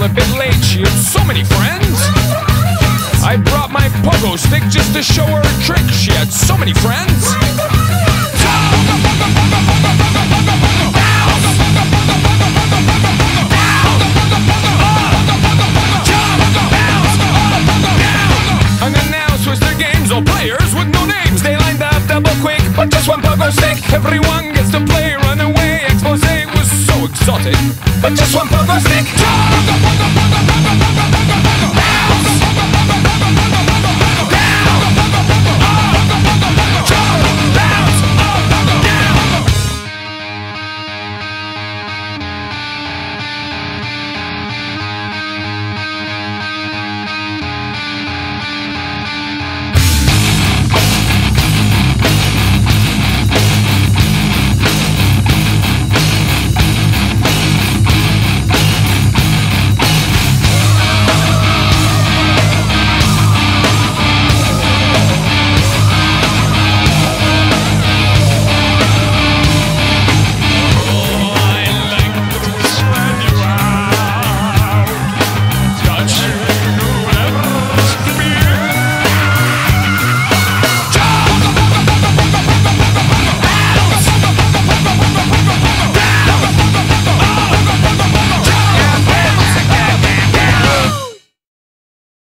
a bit late, she had so many friends. I brought my pogo stick just to show her a trick. She had so many friends. Unannounced was their games, all players with no names. They lined up double quick, but just one pogo stick. Everyone gets to play, run away. Expose was so exotic, but just one pogo stick.